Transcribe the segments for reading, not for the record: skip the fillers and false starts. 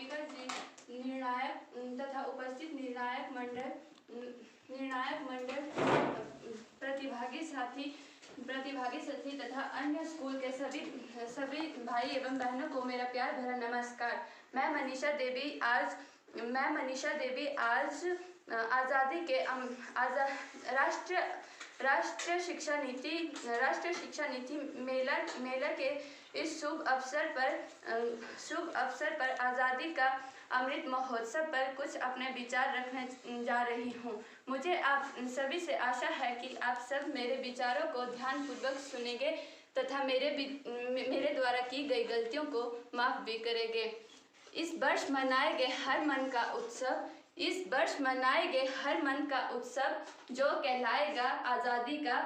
Speaker जी, निर्णायक तथा उपस्थित निर्णायक मंडल, प्रतिभागी साथी तथा अन्य स्कूल के सभी भाई एवं बहनों को मेरा प्यार भरा नमस्कार। मैं मनीषा देवी आज आज़ादी के राष्ट्रीय शिक्षा नीति मेला के इस शुभ अवसर पर आज़ादी का अमृत महोत्सव पर कुछ अपने विचार रखने जा रही हूँ। मुझे आप सभी से आशा है कि आप सब मेरे विचारों को ध्यानपूर्वक सुनेंगे तथा मेरे द्वारा की गई गलतियों को माफ़ भी करेंगे। इस वर्ष मनाए गए हर मन का उत्सव जो कहलाएगा आज़ादी का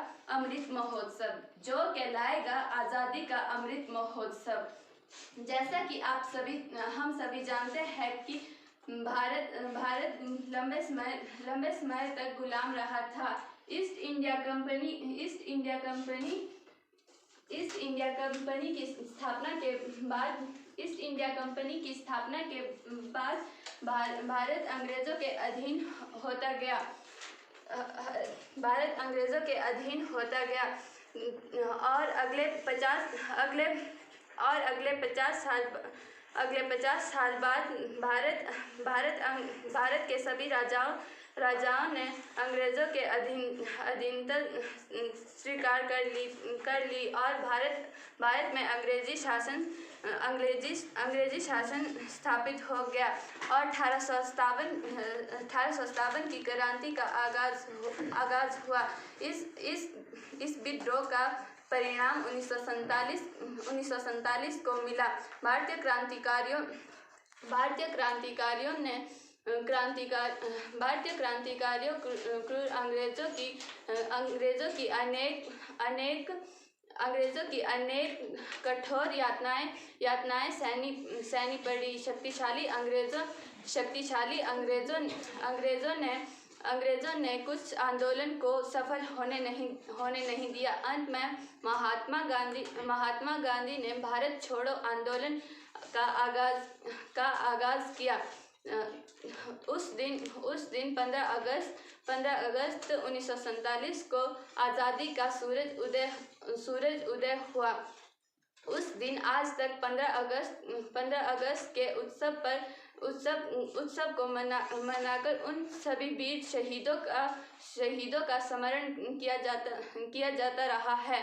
अमृत महोत्सव। जैसा कि हम सभी जानते हैं कि भारत लंबे समय तक गुलाम रहा था। ईस्ट इंडिया कंपनी की स्थापना के बाद भारत अंग्रेजों के अधीन होता गया और अगले 50 साल बाद भारत के सभी राजाओं ने अंग्रेजों के अधीनता स्वीकार कर ली और भारत में अंग्रेजी शासन स्थापित हो गया और 1857 की क्रांति का आगाज हुआ। इस विद्रोह का परिणाम 1947 को मिला। भारतीय क्रांतिकारियों क्रूर अंग्रेजों की अनेक कठोर यातनाएं सहनी पड़ी। शक्तिशाली अंग्रेजों ने कुछ आंदोलन को सफल होने नहीं दिया। अंत में महात्मा गांधी ने भारत छोड़ो आंदोलन का आगाज किया। उस दिन 15 अगस्त 1947 को आज़ादी का सूरज उदय हुआ। उस दिन आज तक 15 अगस्त के उत्सव को मनाकर उन सभी वीर शहीदों का स्मरण किया जाता रहा है।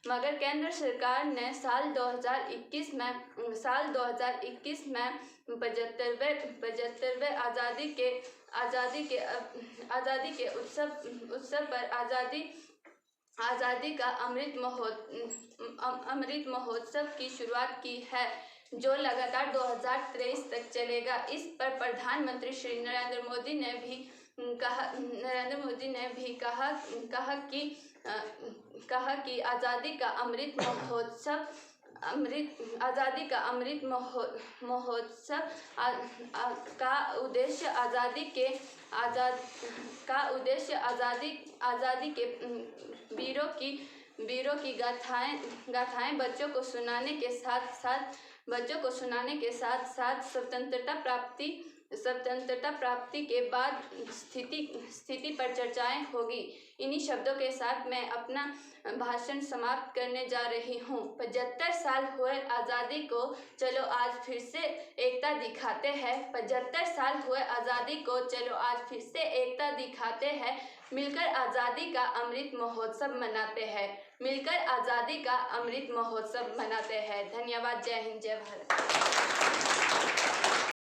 मगर केंद्र सरकार ने साल 2021 में 75वें आज़ादी के उत्सव पर आज़ादी का अमृत महोत्सव की शुरुआत की है, जो लगातार 2023 तक चलेगा। इस पर प्रधानमंत्री श्री नरेंद्र मोदी ने भी कहा कि आज़ादी का अमृत महोत्सव का उद्देश्य आज़ादी के वीरों की गाथाएं बच्चों को सुनाने के साथ स्वतंत्रता प्राप्ति के बाद स्थिति पर चर्चाएं होगी। इन्हीं शब्दों के साथ मैं अपना भाषण समाप्त करने जा रही हूँ। 75 साल हुए आज़ादी को, चलो आज फिर से एकता दिखाते हैं। 75 साल हुए आज़ादी को, चलो आज फिर से एकता दिखाते हैं। मिलकर आज़ादी का अमृत महोत्सव मनाते हैं। धन्यवाद। जय हिंद, जय भारत।